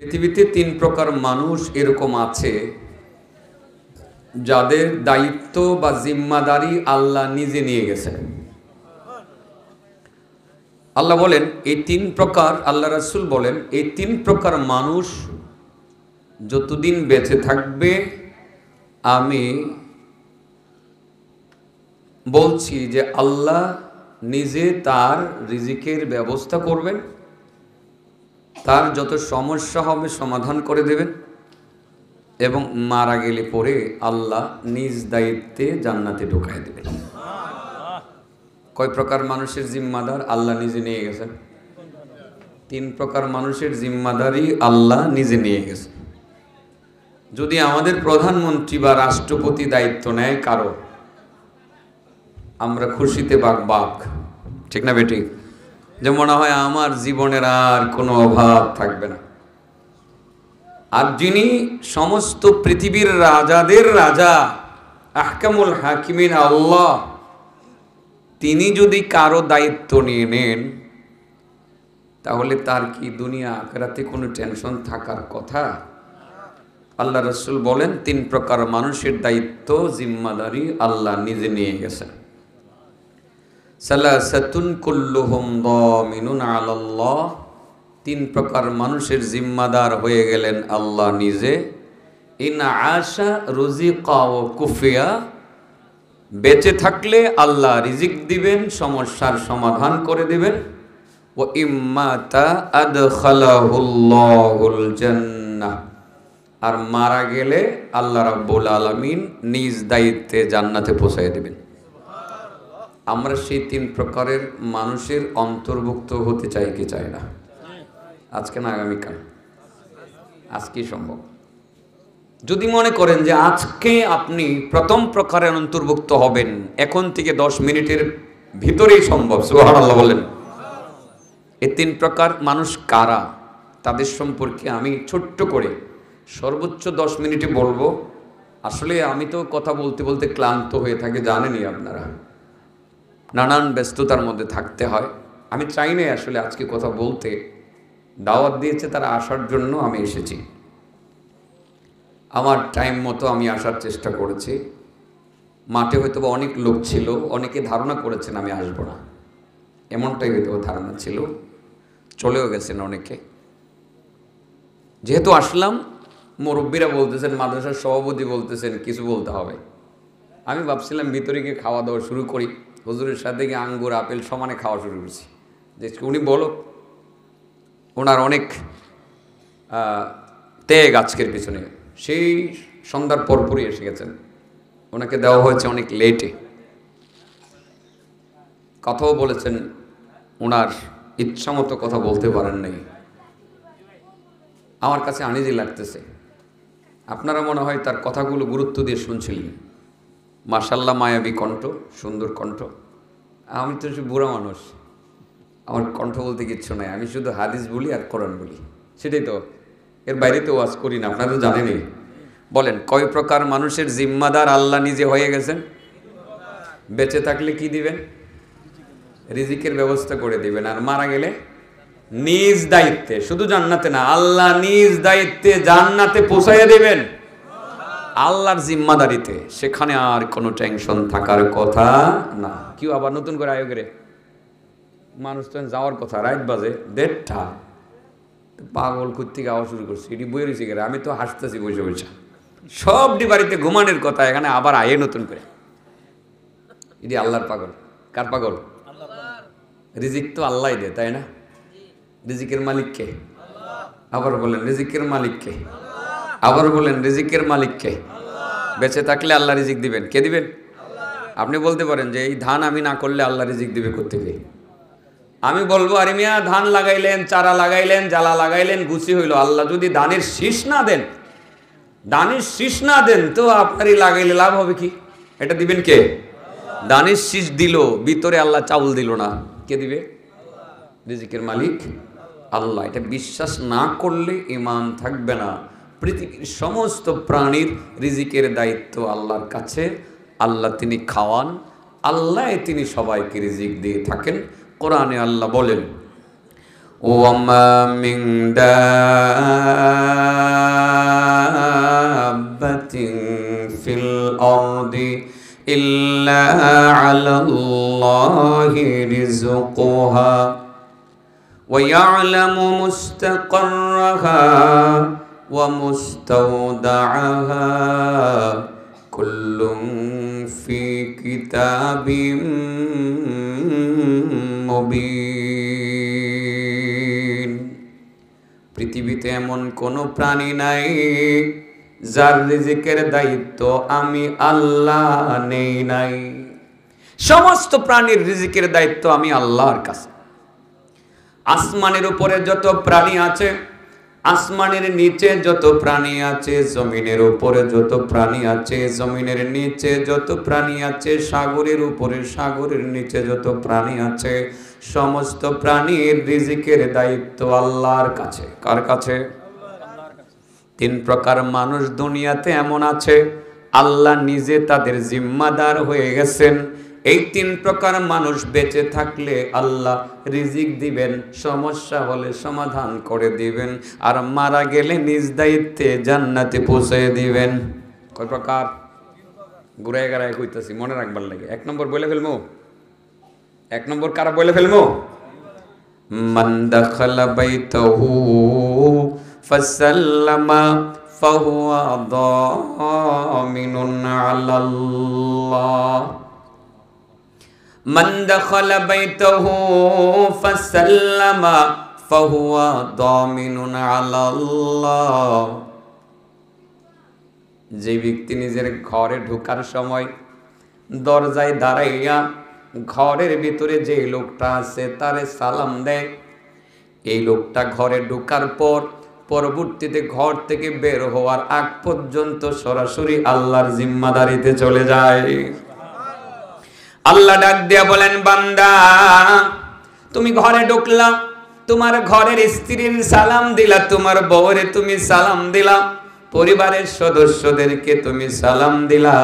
পৃথিবীতে তিন প্রকার মানুষ এরকম আছে যাদের দায়িত্ব বা জিম্মাদারি আল্লাহ নিজে নিয়ে গেছেন। আল্লাহ বলেন এই তিন প্রকার, আল্লাহ রাসূল বলেন এই তিন প্রকার মানুষ যতদিন বেঁচে থাকবে আমি বলছি যে আল্লাহ নিজে তার রিজিকের ব্যবস্থা করবেন, তার যত সমস্যা হবে সমাধান করে দেবেন এবং মারা গেলে পরে আল্লাহ নিজ দায়িত্বে জান্নাতে ঢুকায় দেবেন। কয় প্রকার মানুষের জিম্মাদার আল্লাহ নিজে নিয়ে গেছেন? তিন প্রকার মানুষের জিম্মাদারি আল্লাহ নিজে নিয়ে গেছেন। যদি আমাদের প্রধানমন্ত্রী বা রাষ্ট্রপতি দায়িত্ব নেয় কারো, আমরা খুশিতে বাক, ঠিক না বেটি? যে মনে হয় আমার জীবনের আর কোনো অভাব থাকবে না। আর যিনি সমস্ত পৃথিবীর রাজাদের রাজা, আহকামুল হাকিমিন আল্লাহ, তিনি যদি কারো দায়িত্ব নিয়ে নেন তাহলে তার কি দুনিয়া আখিরাতে কোনো টেনশন থাকার কথা? আল্লাহ রাসূল বলেন তিন প্রকার মানুষের দায়িত্ব জিম্মাদারি আল্লাহ নিজে নিয়ে গেছেন। সালাসাতুন কুল্লুহুম দামিনুন আলাল্লাহ, তিন প্রকার মানুষের জিম্মাদার হয়ে গেলেন আল্লাহ নিজে। ইন আশা রুজিকা ওয়া কুফিয়া, বেঁচে থাকলে আল্লাহ রিজিক দিবেন, সমস্যার সমাধান করে দিবেন। ওয়া ইম্মাতা আদখালাহুল্লাহুল জান্নাহ, আর মারা গেলে আল্লাহ রাব্বুল আলামিন নিজ দায়িত্বে জান্নাতে পৌঁছায় দিবেন। আমরা সেই তিন প্রকারের মানুষের অন্তর্ভুক্ত হতে চাই কি চাই না? আজকে না আগামীকাল? আজকে সম্ভব। যদি মনে করেন যে আজকে আপনি প্রথম প্রকারের অন্তর্ভুক্ত হবেন, এখন থেকে 10 মিনিটের ভিতরেই সম্ভব। সুবহানাল্লাহ বলেন। এই তিন প্রকার মানুষ কারা, তাদের সম্পর্কে আমি ছোট্ট করে সর্বোচ্চ 10 মিনিটে বলবো। আসলে আমি তো কথা বলতে বলতে ক্লান্ত হয়ে থাকি, জানেনই আপনারা, নানান ব্যস্ততার মধ্যে থাকতে হয়। আমি চাই না আসলে আজকে কথা বলতে, দাওয়াত দিয়েছে তারা আসার জন্য আমি এসেছি। আমার টাইম মতো আমি আসার চেষ্টা করেছি। মাঠে হয়তো অনেক লোক ছিল, অনেকে ধারণা করেছেন আমি আসবো না, এমনটাই হয়তো ধারণা ছিল, চলেও গেছেন অনেকে। যেহেতু আসলাম, মুরব্বীরা বলতেছেন, মাদ্রাসার সভাপতি বলতেছেন কিছু বলতে হবে। আমি ভাবছিলাম ভিতরে গিয়ে খাওয়া দাওয়া শুরু করি, হুজুরের সাথে গিয়ে আঙ্গুর আপেল সমানে খাওয়া শুরু করছি, যে উনি বলো ওনার অনেক ত্যাগ আজকের পিছনে। সেই সন্ধ্যার পরপরই এসে গেছেন, ওনাকে দেওয়া হয়েছে অনেক লেটে। কথাও বলেছেন, ওনার ইচ্ছা মতো কথা বলতে পারেন নাই। আমার কাছে আনিজি লাগতেছে। আপনারা মনে হয় তার কথাগুলো গুরুত্ব দিয়ে শুনছিলেন। মাশাআল্লাহ, মায়াবী কণ্ঠ, সুন্দর কণ্ঠ। আমি তো বুড়া মানুষ, আমার কণ্ঠ বলতে কিচ্ছু নাই, আমি শুধু হাদিস বলি আর কোরআন বলি, সেটাই তো, এর বাইরে তো ওয়াজ করি না, আপনারা তো জানেনই। বলেন কয় প্রকার মানুষের জিম্মাদার আল্লাহ নিজে হয়ে গেছেন? বেঁচে থাকলে কি দিবেন? রিজিকের ব্যবস্থা করে দিবেন, আর মারা গেলে নিজ দায়িত্বে, শুধু জান্নাতে না, আল্লাহ নিজ দায়িত্বে জান্নাতে পৌঁছাইয়া দিবেন। আল্লাহর জিম্মাদারিতে, সেখানে আর কোনো টেনশন থাকার কথা না। কেউ আবার নতুন করে আয়োগরে মানুষ তো যাওয়ার কথা, রাত বাজে 1:30, পাগল করতে গাওয়া শুরু করছে, এটি বই রয়েছে গেলে। আমি তো হাসতেছি বসে বসে, সবটি বাড়িতে ঘুমানোর কথা, এখানে আবার আয়ে নতুন করে। এটি আল্লাহর পাগল। কার পাগল? রিজিক তো আল্লাহ দেয়, তাই না? রিজিকের মালিককে? আবার বলেন রিজিকের মালিককে? আবার বলেন রিজিকের মালিককে? বেঁচে থাকলে আল্লাহ রিজিক দিবেন। কে দিবেন? আপনি বলতে পারেন যে এই ধান আমি না করলে আল্লাহ রিজিক দিবে কোত্থেকে? আমি বলবো আরে মিয়া, ধান লাগাইলেন, চারা লাগাইলেন, জ্বালা লাগাইলেন, গুছি হইল, আল্লাহ যদি ধানের শীষ না দেন, ধানের শীষ না দেন তো আপনারই লাগাইলে লাভ হবে কি? এটা দিবেন কে? ধানের শীষ দিল, ভিতরে আল্লাহ চাউল দিল না, কে দিবে? রিজিকের মালিক আল্লাহ। এটা বিশ্বাস না করলে ঈমান থাকবে না। পৃথিবীর সমস্ত প্রাণীর রিজিকের দায়িত্ব আল্লাহর কাছে। আল্লাহ তিনি খাওয়ান, আল্লাহ তিনি সবাইকে রিজিক দিয়ে থাকেন। কোরআনে আল্লাহ বলেন, ওয়া মা মিন দা ইল্লা আলাল্লাহি রিজকুহা ওয়া ইয়ালামু মুস্তাকাররাহা ওয়া মুস্তাওদাআহা কুল্লুন ফি কিতাবিম মুবিন। পৃথিবীতে এমন কোনো প্রাণী নাই যার রিজিকের দায়িত্ব আমি আল্লাহ নেই নাই। সমস্ত প্রাণীর রিজিকের দায়িত্ব আমি আল্লাহর কাছে। আসমানের উপরে যত প্রাণী আছে, আসমানের নিচে যত প্রাণী আছে, জমিনের উপরে যত প্রাণী আছে, জমিনের নিচে যত প্রাণী আছে, সাগরের উপরে সাগরের নিচে যত প্রাণী আছে, সমস্ত প্রাণীর রিজিকের দায়িত্ব আল্লাহর কাছে। কার কাছে? তিন প্রকার মানুষ দুনিয়াতে এমন আছে, আল্লাহ নিজে তাদের জিম্মাদার হয়ে গেছেন। এই তিন প্রকার মানুষ বেঁচে থাকলে আল্লাহ রিজিক দিবেন, সমস্যা হলে সমাধান করে দিবেন, আর মারা গেলে নিজ দায়িত্বে জান্নাতে পৌঁছে দিবেন। কয় প্রকার? ঘুরায় গাড়ায় কইতাছি, মনে রাখবার লাগে। এক নম্বর বলে ফেলবো, এক নম্বর কারা বলে ফেলবো? মান দাখালা বাইতাহু ফাসাল্লামা ফাহুয়া দামিনুন আলাল্লাহ। মান দাখালা বাইতাহু ফাসাল্লামা ফাহুয়া দামিনুন আলাল্লাহ। যে ব্যক্তি নিজের ঘরে ঢোকার সময় দরজায় দাঁড়াইয়া ঘরের ভিতরে যে লোকটা আছে তারে সালাম দেয়, এই লোকটা ঘরে ঢোকার পর পরবর্তীতে ঘর থেকে বের হওয়ার আগ পর্যন্ত সরাসরি আল্লাহর জিম্মাদারিতে চলে যায়। আল্লাহ ডাক দিয়া বলেন, বান্দা তুমি ঘরে ঢুকলা, তোমার ঘরের স্ত্রীর সালাম দিলা, তোমার বউরে তুমি সালাম দিলা, পরিবারের সদস্যদেরকে তুমি সালাম দিলা,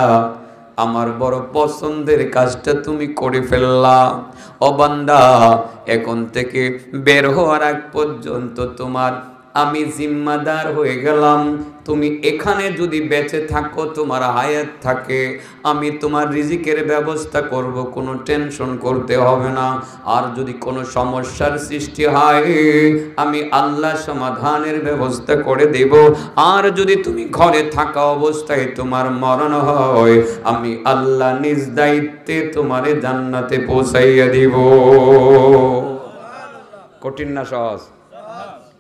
আমার বড় পছন্দের কাজটা তুমি করে ফেললা। ও বান্দা, এখন থেকে বের হওয়ার আগ পর্যন্ত তোমার আমি জিম্মাদার হয়ে গেলাম। তুমি এখানে যদি বেঁচে থাকো, তোমার হায়াত থাকে, আমি তোমার রিজিকের ব্যবস্থা করব, কোনো টেনশন করতে হবে না। আর যদি কোনো সমস্যার সৃষ্টি হয়, আমি আল্লাহ সমাধানের ব্যবস্থা করে দেব। আর যদি তুমি ঘরে থাকা অবস্থায় তোমার মরণ হয়, আমি আল্লাহ নিজ দায়িত্বে তোমারে জান্নাতে পৌঁছাইয়া দিব। কঠিন না সহজ?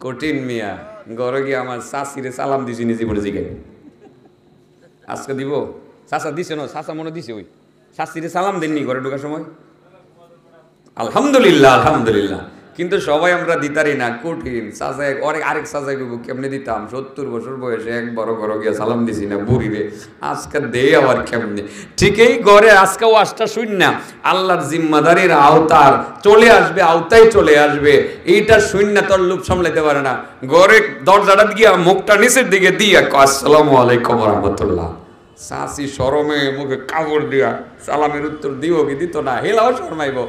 কঠিন মিয়া। ঘরে গিয়ে আমার শাশিরে সালাম দিছি নিজে মনে জিগে, আজকে দিব। চাচা দিছে না? চাচা মনে দিছে, ওই শাশিরে সালাম দেননি ঘরে ঢোকার সময়? আলহামদুলিল্লাহ, আলহামদুলিল্লাহ। কিন্তু সবাই আমরা দিতারি না, কঠিন। চাচা আরেক চাচা কেমনে দিতাম? 70 বছর বয়সে একবার ঘরে গিয়ে সালাম দিছি না বুড়ি রে, আজকে দে আবার কেমনে? ঠিক এই ঘরে আজকে ওয়াজটা শুন না, আল্লাহর জিম্মাদারির আওতার চলে আসবে, আওতায় চলে আসবে। এইটা শুন না তোর লোভ সামলাইতে পারে না, ঘরে দরজাটা গিয়া মুখটা নিচের দিকে দিয়ে আসসালামু আলাইকুম ওয়া রাহমাতুল্লাহ। শাশি শরমে মুখে কাপড় দিয়া সালামের উত্তর দিব কি দিত না, হেলাও শরমাইব।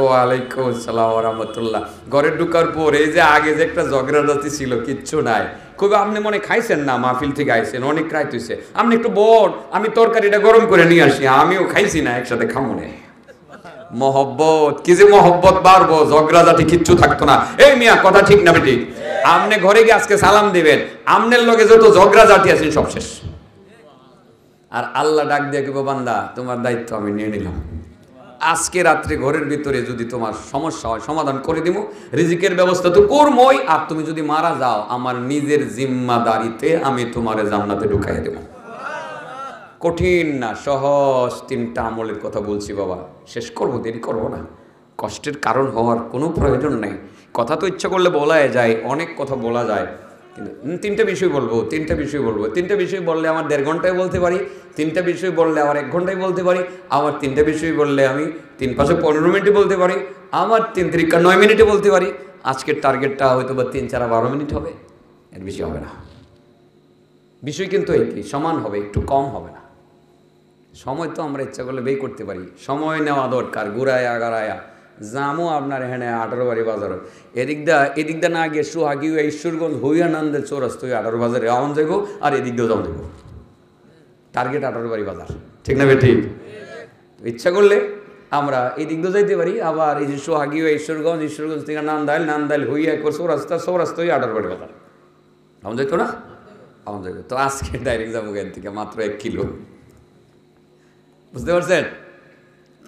ওয়ালাইকুম আসসালাম ওয়া রাহমাতুল্লাহ। ঘরে ঢুকার পর এই যে আগে যে একটা ঝগড়াঝাটি ছিল, কিচ্ছু নাই। কবে আপনি মনে খাইছেন না, মাহফিল থেকে আইছেন, অনেক রাত হইছে, আপনি একটু বল, আমি তরকারিটা গরম করে নিয়ে আসি, আমিও খাইছি না, একসাথে খামো না। মহব্বত, কি যে মহব্বত বাড়বো, ঝগড়াঝাটি কিচ্ছু থাকতো না। এই মিয়া, কথা ঠিক না বেটি? আপনি ঘরে গিয়ে আজকে সালাম দিবেন, আমনের লগে যত ঝগড়াঝাটি আছেন সব শেষ। আর আল্লাহ ডাক দিয়ে কি, বান্দা তোমার দায়িত্ব আমি নিয়ে নিলাম, আজকে রাত্রে ঘরের ভিতরে যদি তোমার সমস্যা হয় সমাধান করে দিব, রিজিকের ব্যবস্থা তো করবই, আর তুমি যদি মারা যাও আমার নিজের জিম্মাদারিতে আমি তোমারে জান্নাতে ঢুকাই দেব। কঠিন না সহজ? তিনটা আমলের কথা বলছি বাবা, শেষ করবো, দেরি করবো না। কষ্টের কারণ হওয়ার কোনো প্রয়োজন নেই। কথা তো ইচ্ছা করলে বলা যায়, অনেক কথা বলা যায়, কিন্তু তিনটা বিষয় বলবো, তিনটা বিষয় বললে আমার 1.5 ঘন্টায় বলতে পারি, তিনটা বিষয় বললে আমার 1 ঘন্টায় বলতে পারি, আমার তিনটা বিষয় বললে আমি 3-5-15 মিনিটে বলতে পারি, আমার 3-9 মিনিটে বলতে পারি। আজকের টার্গেটটা হয়তো বা 3-4-12 মিনিট হবে, এর বেশি হবে না। বিষয় কিন্তু একই, সমান হবে, একটু কম হবে না। সময় তো আমরা ইচ্ছা করলে বের করতে পারি, সময় নেওয়া দরকার। ঘুরায়া গাড়ায়া জামো আপনার এখানে 18 বাড়ি বাজার, এদিকদা না গিয়ে সোহাগি ঈশ্বরগঞ্জ হইয়ানন্দের চৌরাস্ত 18 বাজারে আওয়ান যাইব, আর এদিক দিয়েও যাওয়া যাইব। টার্গেট 18 বাড়ি বাজার, ঠিক না বে? ঠিক। ইচ্ছা করলে আমরা এই দিক দিয়ে যাইতে পারি, আবার এই যে সোহাগী হয়ে ঈশ্বরগঞ্জ থেকে নান্দাইল হইয়া একবার সৌরাস্তা হয়ে আটার বাড়ি কথা আমার যাইতো না, আমার যাইতো। তো আজকে ডাইরেক্ট যাবো এখান থেকে মাত্র 1 কিলো। বুঝতে পারছেন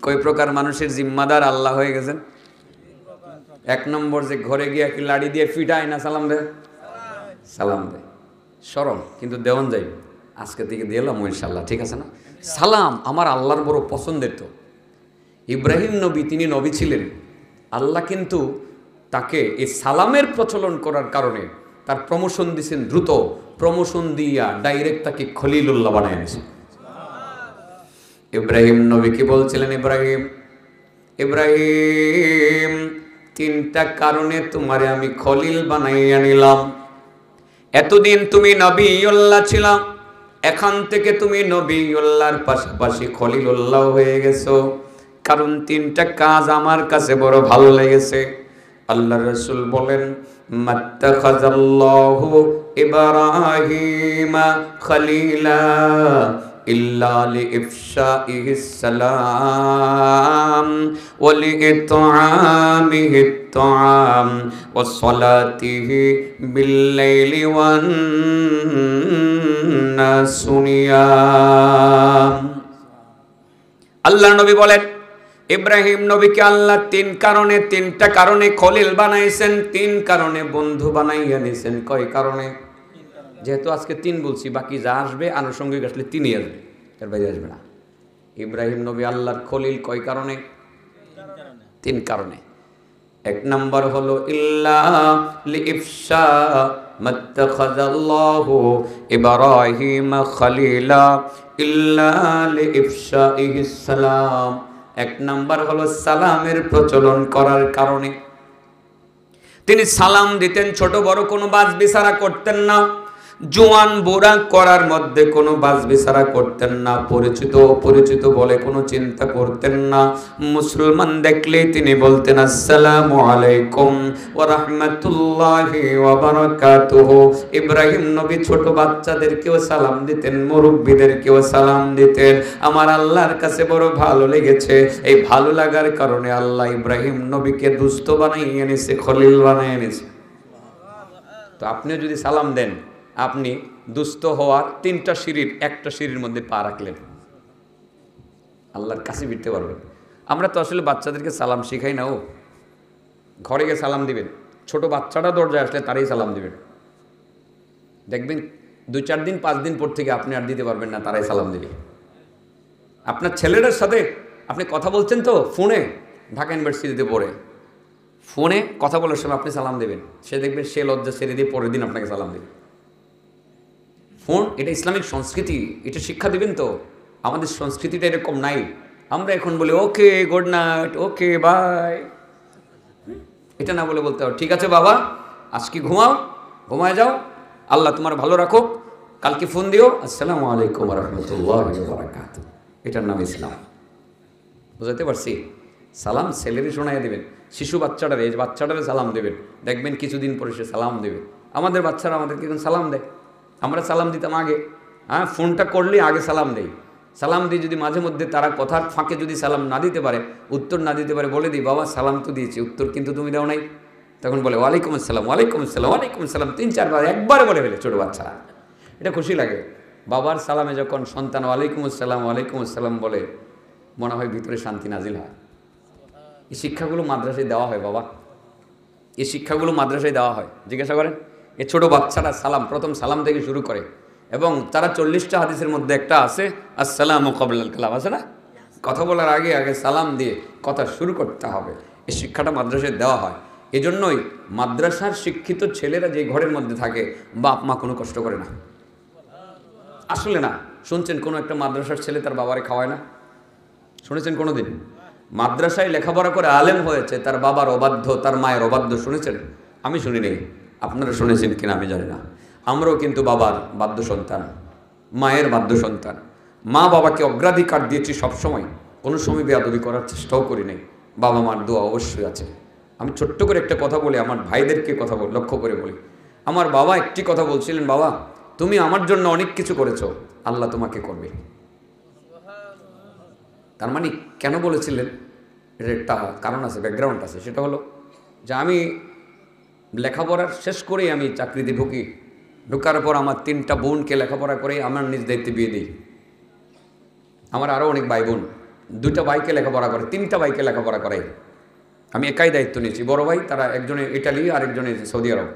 কয় প্রকার মানুষের জিম্মাদার আল্লাহ হয়ে গেছেন? 1 নম্বর যে ঘরে গিয়ে কি লাড়ি দিয়ে ফিটায় না সালাম দেয়, সালাম দেয় সরম, কিন্তু দেওয়ান যাই আজকে থেকে দিলাম ইনশাল্লাহ, ঠিক আছে না? সালাম আমার আল্লাহর বড় পছন্দের। তো ইব্রাহিম নবী, তিনি নবী ছিলেন, আল্লাহ কিন্তু তাকে এই সালামের প্রচলন করার কারণে তার প্রমোশন দিয়েছেন দ্রুত, প্রমোশন দিয়া ডাইরেক্ট তাকে খলিলুল্লাহ বানায় নিয়েছেন। ইব্রাহিম নবী কি বলছিলেন, ইব্রাহিম 3টা কারণে তোমারে আমি খলিল বানাইয়া নিলাম। এতদিন তুমি নবীউল্লাহ ছিলাম, এখন থেকে তুমি নবীউল্লাহর পাশাপাশি খলিলুল্লাহ হয়ে গেছো। কারণ 3টা কাজ আমার কাছে বড় ভালো লেগেছে। আল্লাহ রাসূল বলেন, মাত্তাখাযাল্লাহু ইব্রাহিমা খলিলা ইল্লা লিইফশাইহিস সালাম ওয়া লিইতআমিহিত তাআম ওয়া সালাতিহি বিল-লাইলি ওয়ান নাসু নিয়াম। আল্লাহ নবী বলেন, ইব্রাহিম নবীকে আল্লাহ 3টা কারণে খলিল বানাইছেন, 3 কারণে বন্ধু বানাইয়া নিয়েছেন। কয় কারণে? যেহেতু আজকে 3 বলছি, বাকি যা আসবে আনুষঙ্গিক আসলে 3ই আসবে, এর বাইরে আসবে না। ইব্রাহিম নবী আল্লাহর খলিল কয় কারণে? 3 কারণে। 1 নম্বর হলো ইল্লা লিইফশা মাত্তাখাযাল্লাহু ইব্রাহিমা খলিলা ইল্লা লিইফশাইহিস সালাম। 1 নম্বর হলো সালামের প্রচলন করার কারণে। তিনি সালাম দিতেন, ছোট বড় কোনো বাজ বিচারা করতেন না, জোয়ান বুড়া করার মধ্যে কোনো বাজ বিচারা করতেন না, পরিচিত অপরিচিত বলে কোনো চিন্তা করতেন না। মুসলমান দেখলেই তিনি বলতেন আসসালামু আলাইকুম ওয়া রাহমাতুল্লাহি ওয়া বারাকাতুহু। ইব্রাহিম নবী ছোট বাচ্চাদেরকেও সালাম দিতেন, মুরব্বিদেরকেও সালাম দিতেন। আমার আল্লাহর কাছে বড় ভালো লেগেছে। এই ভালো লাগার কারণে আল্লাহ ইব্রাহিম নবীকে দুস্থ বানাইয়ে এনেছে, খলিল বানাইয়ে এনেছে। তো আপনিও যদি সালাম দেন, আপনি দুস্থ হওয়ার 3টা সিঁড়ির 1টা সিঁড়ির মধ্যে পা রাখলেন, আল্লাহর কাছে ফিরতে পারবেন। আমরা তো আসলে বাচ্চাদেরকে সালাম শিখাই না। ও ঘরে গিয়ে সালাম দিবেন, ছোট বাচ্চাটা দরজায় আসলে তারই সালাম দিবেন। দেখবেন 2-4 দিন 5 দিন পর থেকে আপনি আর দিতে পারবেন না, তারাই সালাম দিবে। আপনার ছেলেটার সাথে আপনি কথা বলছেন তো ফোনে, ঢাকা ইউনিভার্সিটিতে পড়ে, ফোনে কথা বলার সময় আপনি সালাম দেবেন, সে দেখবেন সে লজ্জা ছেড়ে দিয়ে পরের দিন আপনাকে সালাম দেবে। ফোন এটা ইসলামিক সংস্কৃতি, এটা শিক্ষা দিবেন। তো আমাদের সংস্কৃতিটা এরকম নাই। আমরা এখন বলি okay good night, okay bye, এটা না বলে বলতে হবে ঠিক আছে বাবা আজকে ঘুমায় যাও, আল্লাহ তোমার ভালো রাখো, কালকে ফোন দিও, আসসালামু আলাইকুম ওয়া রাহমাতুল্লাহি ওয়া বারাকাতুহু। এটার নাম ইসলাম। বুঝাতে পারছি? সালাম ছেলেরই শোনাইয়া দেবেন, শিশু বাচ্চাটারে, এই বাচ্চাটারে সালাম দেবেন, দেখবেন কিছুদিন পরে সে সালাম দেবে। আমাদের বাচ্চারা আমাদেরকে এখন সালাম দেয়, আমরা সালাম দিতাম আগে। হ্যাঁ, ফোনটা করলে আগে সালাম দেই, সালাম দিয়ে যদি মাঝে মধ্যে তারা কথার ফাঁকে যদি সালাম না দিতে পারে, উত্তর না দিতে পারে, বলে দিই বাবা সালাম তো দিয়েছি, উত্তর কিন্তু তুমি দাও নাই। তখন বলে ওয়ালাইকুম আসসালাম, ওয়ালাইকুম আসসালাম, ওয়ালাইকুম আসসালাম 3-4 বার, একবারে বলে ফেলে ছোটো বাচ্চারা। এটা খুশি লাগে। বাবার সালামে যখন সন্তান ওয়ালাইকুম আসসালাম বলে, মনে হয় ভিতরে শান্তি নাজিল হয়। এই শিক্ষাগুলো মাদ্রাসায় দেওয়া হয় বাবা, এই শিক্ষাগুলো মাদ্রাসায় দেওয়া হয়। জিজ্ঞাসা করেন, এই ছোটো বাচ্চারা সালাম প্রথম সালাম থেকে শুরু করে, এবং তারা 40টা হাদিসের মধ্যে একটা আছে আসসালামু ক্বাবলাল কালাম, আছে না? কথা বলার আগে আগে সালাম দিয়ে কথা শুরু করতে হবে। এই শিক্ষাটা মাদ্রাসায় দেওয়া হয়। এজন্যই মাদ্রাসার শিক্ষিত ছেলেরা যে ঘরের মধ্যে থাকে, বাপ মা কোনো কষ্ট করে না। আসলে না, শুনছেন কোনো একটা মাদ্রাসার ছেলে তার বাবারে খাওয়ায় না? শুনেছেন কোনো দিন? মাদ্রাসায় লেখাপড়া করে আলেম হয়েছে, তার বাবার অবাধ্য, তার মায়ের অবাধ্য, শুনেছেন? আমি শুনি নেই, আপনারা শুনেছেন কিনা আমি জানি না। আমরাও কিন্তু বাবার বাধ্য সন্তান, মায়ের বাধ্য সন্তান। মা বাবাকে অগ্রাধিকার দিয়েছি সবসময়, কোনো সময় বেয়াদবি করার চেষ্টাও করি নাই। বাবা মার দোয়া অবশ্যই আছে। আমি ছোট্ট করে একটা কথা বলি, আমার ভাইদেরকে কথা লক্ষ্য করে বলি। আমার বাবা একটি কথা বলছিলেন, বাবা তুমি আমার জন্য অনেক কিছু করেছো, আল্লাহ তোমাকে করবে। তার মানে কেন বলেছিলেন, এর একটা কারণ আছে, ব্যাকগ্রাউন্ড আছে। সেটা হলো যে আমি লেখাপড়ার শেষ করেই আমি চাকরিতে ঢুকি, ঢোকার পর আমার 3টা বোনকে লেখাপড়া করে আমার নিজ দায়িত্বে বিয়ে দিই। আমার আরও অনেক ভাই বোন, 2টা ভাইকে লেখাপড়া করে, 3টা ভাইকে লেখাপড়া করে। আমি একাই দায়িত্ব নিয়েছি। বড় ভাই তারা একজনে ইটালি আর একজনে সৌদি আরব,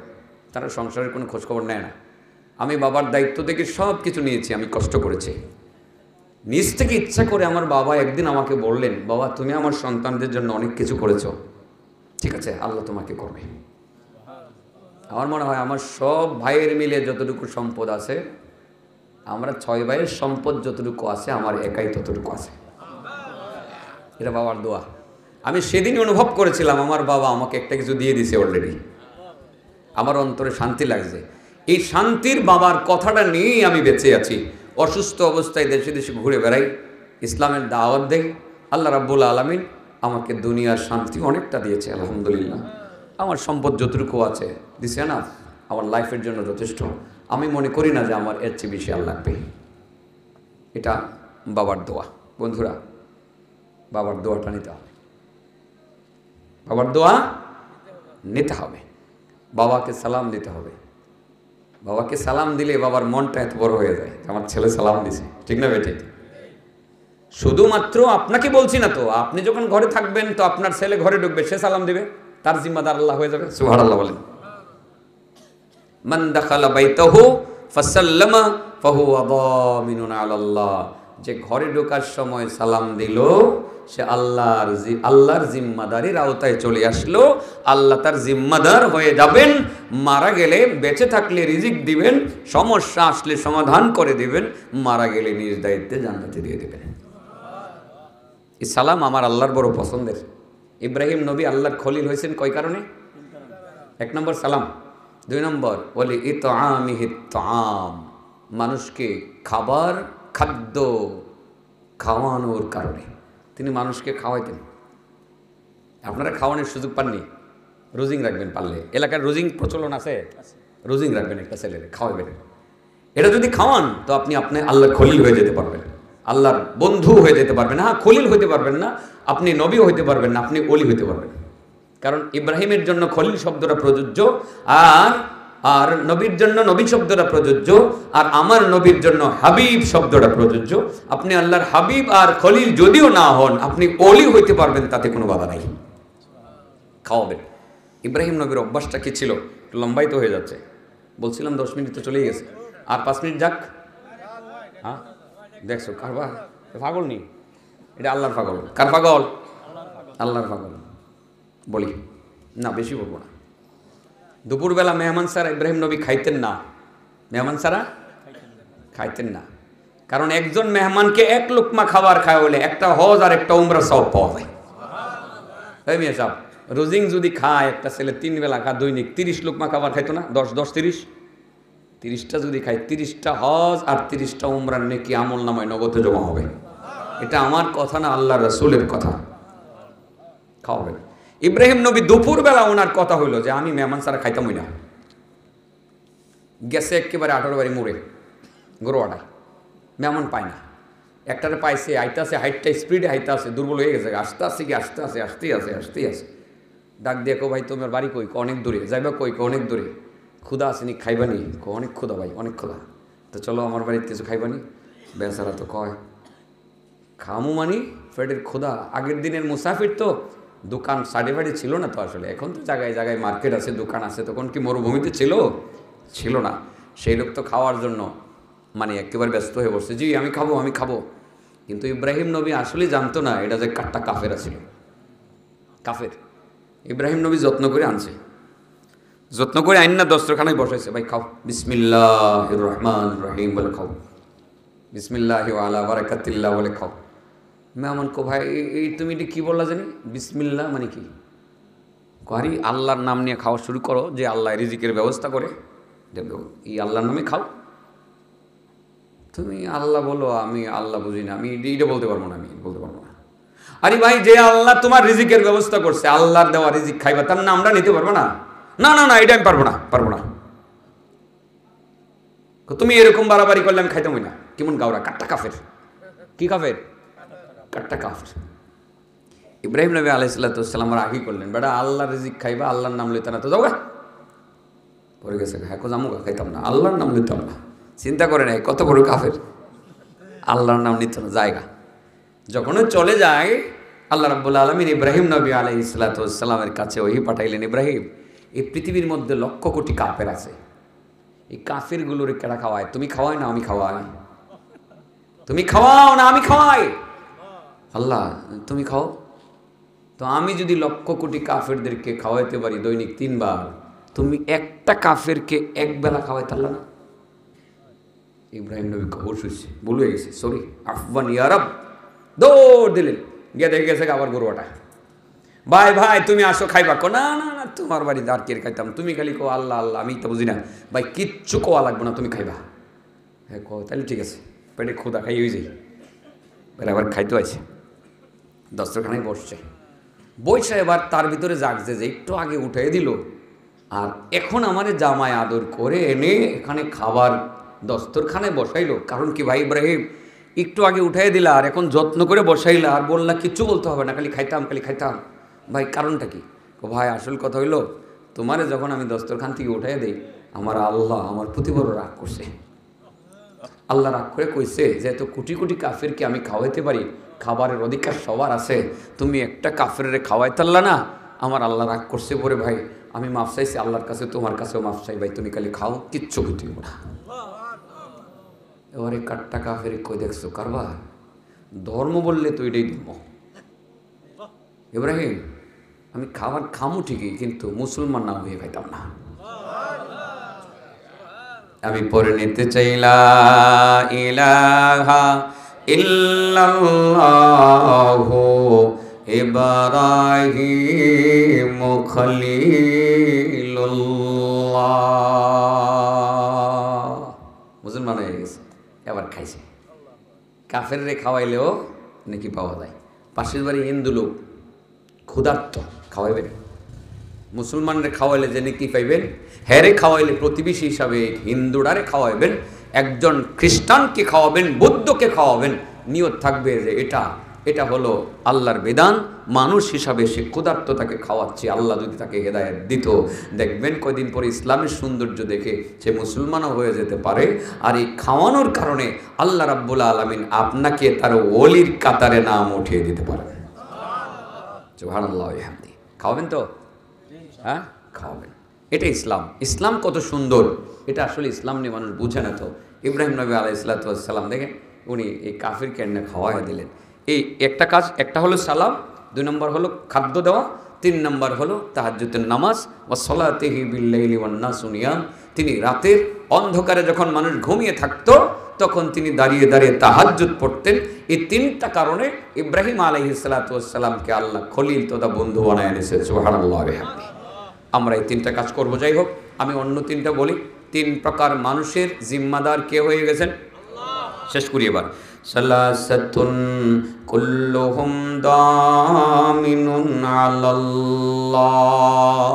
তারা সংসারের কোনো খোঁজখবর নেয় না। আমি বাবার দায়িত্ব থেকে সব কিছু নিয়েছি, আমি কষ্ট করেছি নিজ থেকে ইচ্ছা করে। আমার বাবা একদিন আমাকে বললেন, বাবা তুমি আমার সন্তানদের জন্য অনেক কিছু করেছো, ঠিক আছে আল্লাহ তোমাকে করবে। আমার মনে হয় আমার সব ভাইয়ের মিলে যতটুকু সম্পদ আছে, আমরা 6 ভাইয়ের সম্পদ যতটুকু আছে আমার একাই ততটুকু আছে। এটা বাবার দোয়া। আমি সেদিনই অনুভব করেছিলাম আমার বাবা আমাকে একটা কিছু দিয়ে দিছে অলরেডি। আমার অন্তরে শান্তি লাগছে। এই শান্তির বাবার কথাটা নিয়েই আমি বেঁচে আছি। অসুস্থ অবস্থায় দেশে দেশে ঘুরে বেড়াই, ইসলামের দাওয়াত দেই। আল্লাহ রাব্বুল আলামিন আমাকে দুনিয়ার শান্তি অনেকটা দিয়েছে আলহামদুলিল্লাহ। আমার সম্পদ যতটুকু আছে দিছে না, আমার লাইফের জন্য যথেষ্ট। আমি মনে করি না যে আমার এর চেয়ে বেশি আর লাগবে। এটা বাবার দোয়া। বন্ধুরা, বাবার দোয়াটা নিতে হবে, বাবার দোয়া নিতে হবে, বাবাকে সালাম দিতে হবে। বাবাকে সালাম দিলে বাবার মনটা এত বড় হয়ে যায়, আমার ছেলে সালাম দিছে, ঠিক না বেঠিক? শুধুমাত্র আপনাকে বলছি না তো, আপনি যখন ঘরে থাকবেন তো আপনার ছেলে ঘরে ঢুকবে, সে সালাম দিবে, তার জিম্মাদার আল্লাহ হয়ে যাবে। সুবহানাল্লাহ বলেন। মান দাখালা বাইতাহু ফাসাল্লামা ফাহুয়া দামিনুন আলাল্লাহ। যে ঘরে ঢোকার সময় সালাম দিল সে আল্লাহর জিম্মাদারির আওতায় চলে আসলো। আল্লাহ তার জিম্মাদার হয়ে যাবেন। মারা গেলে, বেঁচে থাকলে রিজিক দিবেন, সমস্যা আসলে সমাধান করে দিবেন, মারা গেলে নিজ দায়িত্বে জান্নাতে দিয়ে দিবেন। এই সালাম আমার আল্লাহর বড় পছন্দের। ইব্রাহিম নবী আল্লাহর খলিল হয়েছেন কয় কারণে? 1 নম্বর সালাম, 2 নম্বর বলি ইতআমিহিত তাআম, মানুষকে খাবার খাদ্য খাওয়ানোর কারণে তিনি মানুষকে খাওয়াইতেন। আপনারা খাওয়ানোর সুযোগ পাননি, রোজিং রাখবেন পারলে। এলাকার রোজিং প্রচলন আছে, রোজিং রাখবেন একটা ছেলের, খাওয়াবেন। এটা যদি খাওয়ান তো আপনি আল্লাহর খলিল হয়ে যেতে পারবেন, আল্লাহর বন্ধু হয়ে যেতে পারবেন। হ্যাঁ, খলিল হইতে পারবেন না, আপনি নবীও হইতে পারবেন না, আপনি ওলি হইতে পারবেন। কারণ ইব্রাহিমের জন্য খলিল শব্দটা প্রযোজ্য, আর নবীর জন্য নবী শব্দটা প্রযোজ্য, আর আমার নবীর জন্য হাবিব শব্দটা প্রযোজ্য। আপনি আল্লাহর হাবিব আর খলিল যদিও না হন, আপনি ওলি হইতে পারবেন, তাতে কোনো বাধা নাই। খাওয়াবেন। ইব্রাহিম নবীর অভ্যাসটা কি ছিল? লম্বাই তো হয়ে যাচ্ছে, বলছিলাম 10 মিনিট তো চলেই গেছে, আর 5 মিনিট যাক। হ্যাঁ দেখছো কারবার, পাগল নেই, এটা আল্লাহর পাগল। কার পাগল? আল্লাহর পাগল। বলি না, বেশি বলবো না। দুপুরবেলা মেহমান ছাড়া ইব্রাহিম নবী খাইতেন না, মেহমান ছাড়া খাইতেন না। কারণ একজন মেহমানকে 1 লোকমা খাবার খায় হলে একটা হজ আর একটা উমরা সব পাওয়া যায়। এই মেয়ে সাহেব, রোজিং যদি খায় একটা ছেলে 3 বেলা খায় দৈনিক, 30 লোকমা খাবার খাইতো না? 30টা যদি খায়, 30টা হজ আর 30টা উমরার নেকি আমল নামায় নগদে জমা হবে। এটা আমার কথা না, আল্লাহ রাসূলের কথা। খাওয়াবেন। ইব্রাহিম নবী দুপুরবেলা ওনার কথা হইলো যে আমি মেহমান ছাড়া খাইতামই না। গেছে একেবারে 18 বাড়ি মোড়ে গরুয়াটায়, মেহমান পায় না। একটারে পাইছে, আইতাছে, হাইটটা স্পিডে হাইতাছে, দুর্বল হয়ে গেছে, আসতেই আছে। ডাক দিয়ে কো ভাই তোমার বাড়ি কই? অনেক দূরে। যাইবা কই? অনেক দূরে। ক্ষুধা আসেনি, খাইবানি? অনেক ক্ষুধা ভাই, অনেক ক্ষুধা। তো চলো আমার বাড়িতে কিছু খাইবানি। বেচারা তো কয় খামু মানি পেটের ক্ষুধা। আগের দিনের মুসাফির তো, দোকান সাড়ে ছিল না তো আসলে। এখন তো জায়গায় জায়গায় মার্কেট আছে, দোকান আছে। তখন কি মরুভূমিতে ছিল না। সেই লোক তো খাওয়ার জন্য মানে একেবারে ব্যস্ত হয়ে বসছে, জি আমি খাবো। কিন্তু ইব্রাহিম নবী আসলে জানতো না এটা যে কাটটা কাফেরা ছিল, কাফের। ইব্রাহিম নবী যত্ন করে আনছে, যত্ন করে আইন না দস্তরখানায় বসাইছে, ভাই খাও, বিসমিল্লাহির রহমানির রহিম বলে খাও, বিসমিল্লাহি ওয়া আলা বারাকাতিল্লাহ বলে খাও। মেহমান কো ভাই এই তুমি এটা কী বললা জানি? বিসমিল্লাহ মানে কি? আরে আল্লাহর নাম নিয়ে খাওয়া শুরু করো, যে আল্লাহ রিজিকের ব্যবস্থা করে দেবে, এই আল্লাহর নামে খাও। তুমি আল্লাহ বলো, আমি আল্লাহ বুঝি না, আমি এইটা বলতে পারবো না, আমি বলতে পারবো না। আরে ভাই, যে আল্লাহ তোমার রিজিকের ব্যবস্থা করছে, আল্লাহর দেওয়া রিজিক খাইবা, তার নাম আমরা নিতে পারবো না? না এটা আমি পারবো না। তুমি এরকম বাড়াবাড়ি করলে আমি খাইতামই না। কেমন গাওরা, কাটটা কাফের। কি কাফের? কাট্টা কাফের। ইব্রাহিম নবী আলাইহিসসালাম রাগি করলেন, বেটা আল্লাহর রিজিক খাইবা, আল্লাহর নাম লইতা না তো যাও গা। পরে গেছে, হ্যাঁ জামুগা খাইতাম না, আল্লাহর নাম লইতাম না। চিন্তা করে নাই কত বড় কাফের, আল্লাহর নাম নিত না জায়গা। যখন চলে যায়, আল্লাহ রাব্বুল আলামিন ইব্রাহিম নবী আলাইহিসসালামের কাছে ওহি পাঠাইলেন, ইব্রাহিম এই পৃথিবীর মধ্যে লক্ষ কোটি কাফের আছে, এই কাফেরগুলোর কেডা খাওয়ায়? তুমি খাওয়াই না আমি খাওয়াই? তুমি খাওয়াও না আমি খাওয়াই? আল্লাহ তুমি খাও। তো আমি যদি লক্ষ কোটি কাফেরদেরকে খাওয়াইতে পারি দৈনিক 3 বার, তুমি একটা কাফেরকে এক বেলা খাওয়াইতে পারলা না? ইব্রাহিম নবী খবর শুনছে, ভুলে গেছে, সরি আফওয়ান ইয়া রব, দৌড় দিলেন, গিয়ে দেখে গেছে আবার গরুটা। ভাই ভাই তুমি আসো খাইবা? কো না না না, তোমার বাড়িতে আর কে খাইতাম, তুমি খালি কো আল্লাহ আল্লাহ, আমি তো বুঝি না। ভাই কিচ্ছু কোয়া লাগবে না, তুমি খাইবা। হ্যাঁ কো তাহলে ঠিক আছে, পেটে ক্ষুদা খাই হয়ে যাই। আবার খাইতে হয়েছে, দস্তরখানায় বসছে, বইসা এবার তার ভিতরে জাগছে যে একটু আগে উঠে দিল, আর এখন আমারে জামায় আদর করে এনে এখানে খাবার দস্তরখানে বসাইলো। কারণ কি ভাই ইব্রাহিম, একটু আগে উঠাই দিলা আর এখন যত্ন করে বসাইলা আর বললা কিচ্ছু বলতে হবে না, খালি খাইতাম খালি খাইতাম। ভাই কারণটা কি? ভাই আসল কথা হইলো, তোমারে যখন আমি দস্তরখান থেকে উঠাই দিই, আমার আল্লাহ আমার প্রতি বড় রাগ করছে। আল্লাহ রাগ করে কইছে যে এত কোটি কোটি কাফেরকে আমি খাওয়াইতে পারি, খাবারের অধিকার সবার আছে, তুমি একটা কাফেরে খাওয়াইতাল্লা না, আমার আল্লাহ রাগ করছে। পরে ভাই আমি মাফ চাইছি আল্লাহর কাছে, তোমার কাছেও মাফ চাই, ভাই তুমি খালি খাও, কিচ্ছু ক্ষতি হবে না। এবারে কাট্টা কাফের কই দেখছো কারবার, ধর্ম বললে তো এটাই ধর্ম। ইব্রাহিম আমি খাবার খামু ঠিকই, কিন্তু মুসলমান না হয়ে খাইতাম না। আমি পরে নিতে চাইলা ইলাহা ইল্লাল্লাহু ইব্রাহিম খলিলুল্লাহ, মুসলমান হয়ে গেছে। এবার খাইছে। কাফের রে খাওয়াইলেও নাকি পাওয়া যায়। পাশের বাড়ি হিন্দু লোক ক্ষুধার্ত, খাওয়াইবেন। মুসলমানরে খাওয়াইলে যে নাকি পাইবেন, হ্যারে খাওয়াইলে প্রতিবেশী হিসাবে হিন্দুরারে খাওয়াইবেন, একজন খ্রিস্টানকে খাওয়াবেন, বৌদ্ধকে খাওয়াবেন, নিয়ত থাকবে যে এটা হলো আল্লাহর বিধান, মানুষ হিসাবে সে ক্ষুধার্ত তাকে খাওয়াচ্ছে। আল্লাহ যদি তাকে হেদায়েত দিত, দেখবেন কয়দিন পরে ইসলামের সৌন্দর্য দেখে সে মুসলমানও হয়ে যেতে পারে। আর এই খাওয়ানোর কারণে আল্লাহ রাব্বুল আলামিন আপনাকে তার ওলির কাতারে নাম উঠিয়ে দিতে পারেন। সুবহানাল্লাহ ওয়া বিহামদি। খাওয়াবেন তো? হ্যাঁ খাওয়াবেন। এটা ইসলাম। ইসলাম কত সুন্দর, এটা আসলে ইসলাম নিয়ে মানুষ বুঝে না। তো ইব্রাহিম নবী আলাইহিসসালাম দেখেন, উনি এই কাফিরকে এনে খাওয়াইয়া দিলেন। এই একটা কাজ, একটা হলো সালাম, 2 নম্বর হলো খাদ্য দেওয়া, 3 নম্বর হলো তাহাজ্জুদের নামাজ, ওয়া সলাতিহি বিল-লাইলি ওয়ান-নাসু নিয়াম। তিনি রাতের অন্ধকারে যখন মানুষ ঘুমিয়ে থাকতো, তখন তিনি দাঁড়িয়ে দাঁড়িয়ে তাহাজ্জুদ পড়তেন। এই 3টা কারণে ইব্রাহিম আলাইহিসসালামকে আল্লাহ খলিল তথা বন্ধু বানায় এনেছে। সুবহানাল্লাহ ওয়া বিহামদিহি। আমরা এই 3টা কাজ করবো। যাই হোক, আমি অন্য 3টা বলি। 3 প্রকার মানুষের জিম্মাদার কে হয়ে গেছেন? শেষ করি এবার। সালাসাতুন কুল্লুহুম দামিনুন আলাল্লাহ,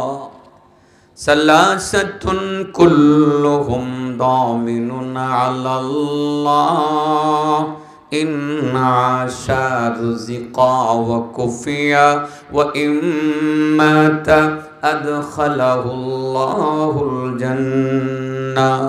সালাসাতুন কুল্লুহুম দামিনুন আলাল্লাহ, ইন্না শারজিকা ওয়া কুফিয়া ওয়া ইম্মাতা আদখালাহুল্লাহুল জান্নাহ।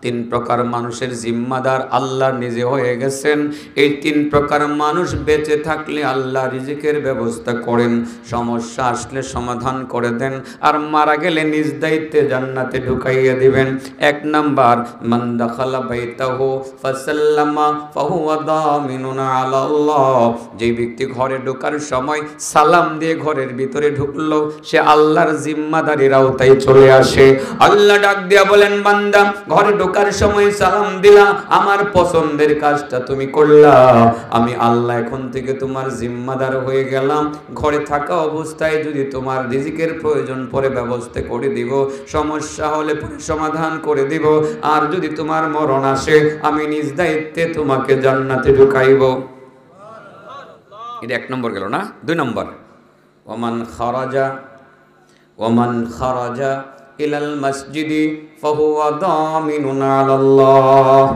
3 প্রকার মানুষের জিম্মাদার আল্লাহ নিজে হয়ে গেছেন। এই 3 প্রকার মানুষ বেঁচে থাকলে আল্লাহ রিজিকের ব্যবস্থা করেন, সমস্যা আসলে সমাধান করে দেন, আর মারা গেলে নিজ দায়িত্বে জান্নাতে ঢুকাইয়া দিবেন। 1 নাম্বার, মান দাখালা বাইতাহু ফাসাল্লামা ফাহুয়া দামিনুন আলাল্লাহ। যে ব্যক্তি ঘরে ঢোকার সময় সালাম দিয়ে ঘরের ভিতরে ঢুকলো, সে আল্লাহর জিম্মাদারির আওতায় চলে আসে। আল্লাহ ডাক দিয়া বলেন, বান্দা ঘরে ঢোকার সময় সালাম দিলা, আমার পছন্দের কাজটা তুমি করলা, আমি আল্লাহ এখন থেকে তোমার জিম্মাদার হয়ে গেলাম। ঘরে থাকা অবস্থায় যদি তোমার রিজিকের প্রয়োজন পড়ে ব্যবস্থা করে দিব, সমস্যা হলে পরে সমাধান করে দিব, আর যদি তোমার মরণ আসে আমি নিজ দায়িত্বে তোমাকে জান্নাতে ঢুকাইব। এটা 1 নম্বর গেল না। 2 নম্বর, ওমান খারাজা ইলাল মসজিদি ফাহুয়া দামিনুন আলাল্লাহ।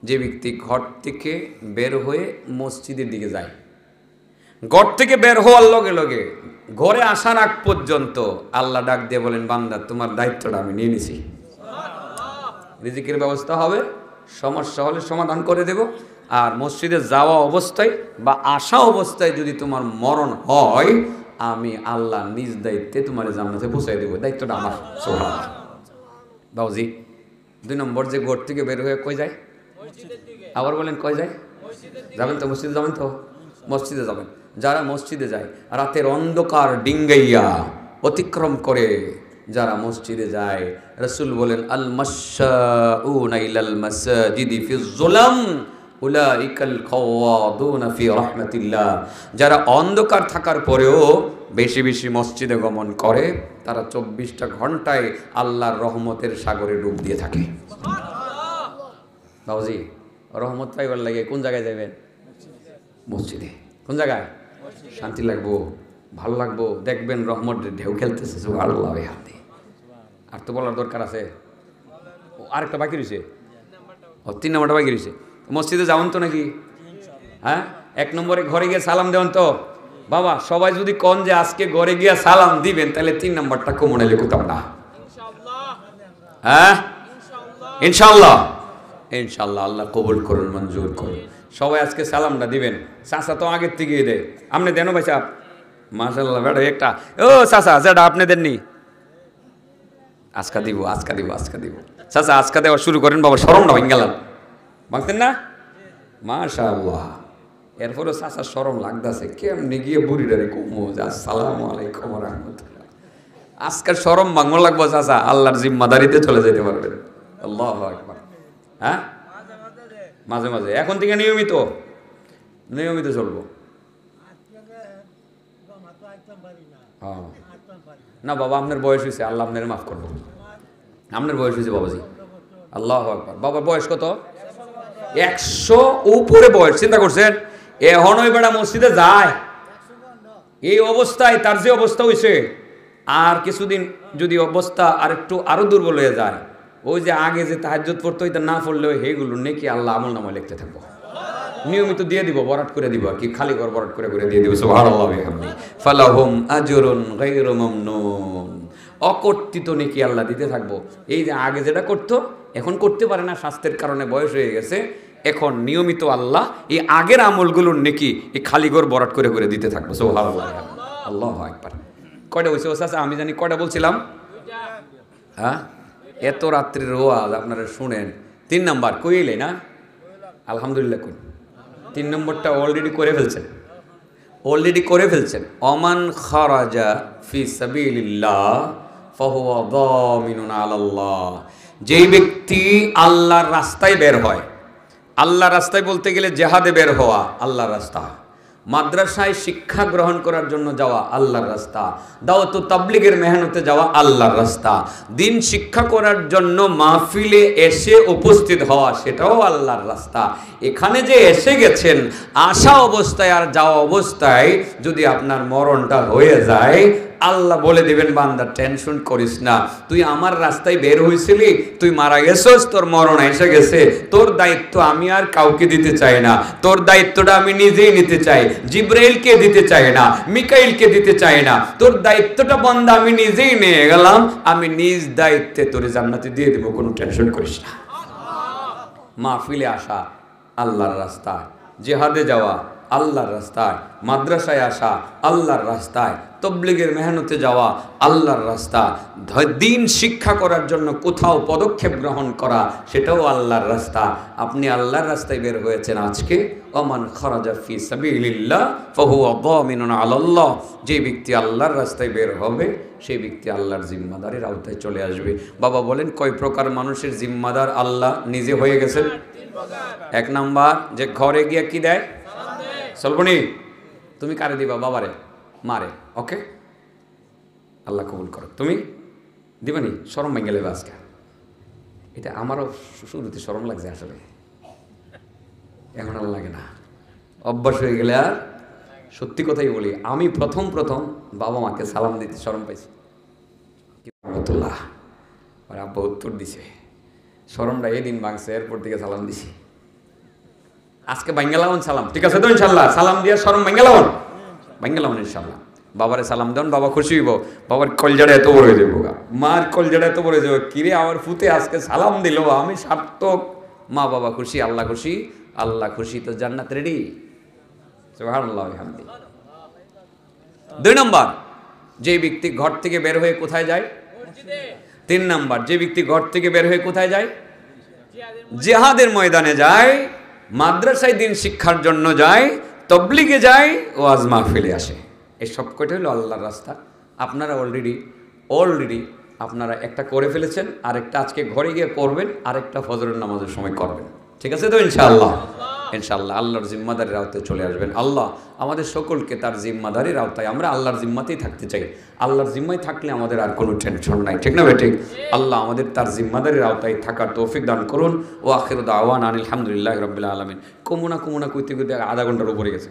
যে ব্যক্তি ঘর থেকে বের হয়ে মসজিদের দিকে যায়, ঘর থেকে বের হওয়ার লগে লগে ঘরে আসার আগ পর্যন্ত আল্লাহ ডাক দিয়ে বলেন, বান্দা তোমার দায়িত্বটা আমি নিয়ে নিছি, রিজিকের ব্যবস্থা হবে, সমস্যা হলে সমাধান করে দেব। আর মসজিদে যাওয়া অবস্থায় বা আসা অবস্থায় যদি তোমার মরণ হয়, আমি আল্লাহ নিজ দায়িত্বে তোমার জান্নাতে পৌঁছাই দেবো, দায়িত্বটা আমার। সুবহানাল্লাহ। বাউজি 2 নম্বর যে ঘর থেকে বের হয়ে কই যায়? আবার বলেন কই যায়? যাবেন তো মসজিদে, যাবেন তো মসজিদে যাবেন। যারা মসজিদে যায় রাতের অন্ধকার ডিঙ্গাইয়া অতিক্রম করে যারা মসজিদে যায়, রাসূল বলেন আল মাশাউনা ইলাল মাসাজিদি ফিজ যুলাম উলাইকাল খাওয়াদুনা ফি রাহমাতিল্লাহ। যারা অন্ধকার থাকার পরেও বেশি বেশি মসজিদে গমন করে, তারা 24টা ঘন্টায় আল্লাহর রহমতের সাগরে ডুব দিয়ে থাকে। বাবুজি রহমত পাইবার লাগে কোন জায়গায় যাবেন? মসজিদে। কোন জায়গায়? শান্তি লাগবো, ভালো লাগবো, দেখবেন রহমতের ঢেউ খেলতেছে। সুবহানাল্লাহ। আর তো বলার দরকার আছে, আরেকটা বাকি রয়েছে, 3 নম্বরটা বাকি রয়েছে। মসজিদে যাবেন তো নাকি? হ্যাঁ, 1 নম্বরে ঘরে গিয়ে সালাম দেবেন তো। বাবা সবাই যদি কন যে আজকে ঘরে গিয়ে সালাম দিবেন, তাহলে 3 নম্বরটা কমনে লিখতাম না। হ্যাঁ ইনশাআল্লাহ, ইনশাআল্লাহ। আল্লাহ কবুল করুন, মঞ্জুর করুন। সবাই আজকে সালামটা দিবেন। চাচা তো আগের থেকেই দেয়, আপনি দেন ভাই সাহেব? মাশাআল্লাহ বেটা একটা, ও চাচা যেটা আপনি দেননি, আজকা দিব, আজকা দিব, আজকা দিব। চাচা আজকা দেওয়া শুরু করেন বাবা, শরমটা ভেঙে গেলাম, ভাঙতেন না? মাশাআল্লাহ। এরপরও চাচা শরম লাগতেছে, কেমনি গিয়ে বুড়িটারে কমো যে আসসালামু আলাইকুম ওয়া রাহমাতুল্লাহ। আজকাল শরম ভাঙো লাগবো চাচা, আল্লাহর জিম্মাদারিতে চলে যেতে পারবেন। আল্লাহু আকবার। হ্যাঁ মাঝে মাঝে, এখন থেকে নিয়মিত নিয়মিত চলবো। না বাবা আপনার বয়স হয়েছে, আল্লাহ আপনার মাফ করবো। আপনার বয়স হয়েছে বাবাজি। আল্লাহু আকবার। বাবার বয়স কত? 100 উপরে বয়স। চিন্তা করছেন, এখন ওই বেড়া মসজিদে যায় এই অবস্থায়, তার যে অবস্থা হয়েছে, আর কিছুদিন যদি অবস্থা আরো দুর্বল হয়ে যায়, ওই যে আগে যে তাহাজ্জুদ পড়তো ওইটা না পড়লেও হেগুলো নেকি আল্লাহ আমল নামায় লিখতে থাকবো। নিয়মিত দিয়ে দিব, বরাট করে দিব আর কি, খালি ঘর বরাট করে করে দিয়ে দিব। সুবহানাল্লাহ বিহামদি ফালাহুম আজরুন গায়রু মামনুন। অকর্তৃত নেকি আল্লাহ দিতে থাকবো। এই যে আগে যেটা করতো এখন করতে পারে না, স্বাস্থ্যের কারণে বয়স হয়ে গেছে, এখন নিয়মিত আল্লাহ এই আগের আমলগুলোর নেকি এই খালি ঘর বরাট করে করে দিতে থাকবো। সুবহানাল্লাহ। আল্লাহু আকবার। কয়টা হয়েছে ও চাচা? আমি জানি কয়টা বলছিলাম। হ্যাঁ এত রাত্রির ওয়াজ আপনারা শুনেন। 3 নাম্বার কইলে না? আলহামদুলিল্লাহ কই। 3 নম্বরটা অলরেডি করে ফেলছেন, অলরেডি করে ফেলছেন। অমান খারাজা ফি সাবিলিল্লাহ ফাহুয়া দামিনুন আলাল্লাহ। যেই ব্যক্তি আল্লাহর রাস্তায় বের হয়, আল্লাহর রাস্তায় বলতে গেলে জেহাদে বের হওয়া আল্লাহর রাস্তা, মাদ্রাসায় শিক্ষা গ্রহণ করার জন্য যাওয়া আল্লাহর রাস্তা, দাওয়াত ও তাবলীগের মেহনতে যাওয়া আল্লাহর রাস্তা, দিন শিক্ষা করার জন্য মাহফিলে এসে উপস্থিত হওয়া সেটাও আল্লাহর রাস্তা। এখানে যে এসে গেছেন, আসা অবস্থায় আর যাওয়া অবস্থায় যদি আপনার মরণটা হয়ে যায়, আল্লাহ বলে দিবেন বান্দা টেনশন করিস না, তুই আমার রাস্তায় বের হয়েছিলি, তুই মারা গেছস, তোর মরণ এসে গেছে, তোর দায়িত্ব আমি আর কাউকে দিতে চাই না, তোর দায়িত্বটা আমি নিজেই নিতে চাই, জিব্রাইলকে দিতে চাই না, মিকাইলকে দিতে চাই না, তোর দায়িত্বটা বান্দা আমি নিজেই নিয়ে গেলাম, আমি নিজ দায়িত্বে তোর জান্নাতে দিয়ে দেবো, কোনো টেনশন করিস না। মাহফিলে আসা আল্লাহর রাস্তায়, জিহাদে যাওয়া আল্লাহর রাস্তায়, মাদ্রাসায় আসা আল্লাহর রাস্তায়, তাবলীগের মেহনতে যাওয়া আল্লাহর রাস্তা, দিন শিক্ষা করার জন্য কোথাও পদক্ষেপ গ্রহণ করা সেটাও আল্লাহর রাস্তা। আপনি আল্লাহর রাস্তায় বের হয়েছেন আজকে। ওমান খারাজা ফি সাবিলিল্লাহ ফাহুয়া দামিনুন আলাল্লাহ। যে ব্যক্তি আল্লাহর রাস্তায় বের হবে সেই ব্যক্তি আল্লাহর জিম্মাদারির আওতায় চলে আসবে। বাবা বলেন কয় প্রকার মানুষের জিম্মাদার আল্লাহ নিজে হয়ে গেছেন? 1 নাম্বার, যে ঘরে গিয়ে কি দেয়? চলবনি তুমি কারে দিবা? বাবারে, মারে, ওকে আল্লাহ কবুল করো। তুমি দিবানি? শরম ভেঙে গেলে আজকে। এটা আমারও শুরুতে শরম লাগছে আসলে, এখন আর লাগে না, অভ্যাস হয়ে গেলে। আর সত্যি কথাই বলি, আমি প্রথম বাবা মাকে সালাম দিতে শরম পাইছি। রহমতুল্লাহ আর আব্বা উত্তর দিছে, শরমটা এদিন ভাঙছে, এরপর থেকে সালাম দিছি। আজকে বাঙ্গালাওন সালাম, ঠিক আছে তো ইনশাল্লাহ? সালাম দিয়ে শরম বাঙ্গালাওন, বাঙ্গালাওন ইনশাল্লাহ। বাবারে সালাম দেন, বাবা খুশি হইব, বাবার কলজাটা এত বড় হয়ে যাবো, মার কলজাটা এত বড় হয়ে যাবো, কিরে আমার ফুতে আজকে সালাম দিল, আমি সার্থক। মা বাবা খুশি, আল্লাহ খুশি, আল্লাহ খুশি, তো জান্নাত রেডি। সুবহানাল্লাহ হামদি। 2 নম্বর, যে ব্যক্তি ঘর থেকে বের হয়ে কোথায় যায়? 3 নম্বর, যে ব্যক্তি ঘর থেকে বের হয়ে কোথায় যায়? জিহাদের ময়দানে যায়, মাদ্রাসায় দিন শিক্ষার জন্য যায়, তবলিগে যায়, ওয়াজ মাহফিলে আসে। এই সব কয়টা হলো আল্লাহর রাস্তা। আপনারা অলরেডি আপনারা একটা করে ফেলেছেন, আরেকটা আজকে ঘরে গিয়ে করবেন, আরেকটা ফজরের নামাজের সময় করবেন, ঠিক আছে তো ইনশাআল্লাহ? ইনশাআল্লাহ আল্লাহর জিম্মাদারির আওতায় চলে আসবেন। আল্লাহ আমাদের সকলকে তার জিম্মাদারির আওতায়, আমরা আল্লাহর জিম্মাতেই থাকতে চাই। আল্লাহর জিম্মায় থাকলে আমাদের আর কোনো টেনশন নাই, ঠিক না বেঠিক? আল্লাহ আমাদের তার জিম্মাদারির আওতায় থাকার তৌফিক দান করুন। ও আখিরু দাওয়ানা আনিল হামদুলিল্লাহি রাব্বিল আলামিন। কমুনা কইতে কইতে আধা ঘন্টার উপরে গেছে।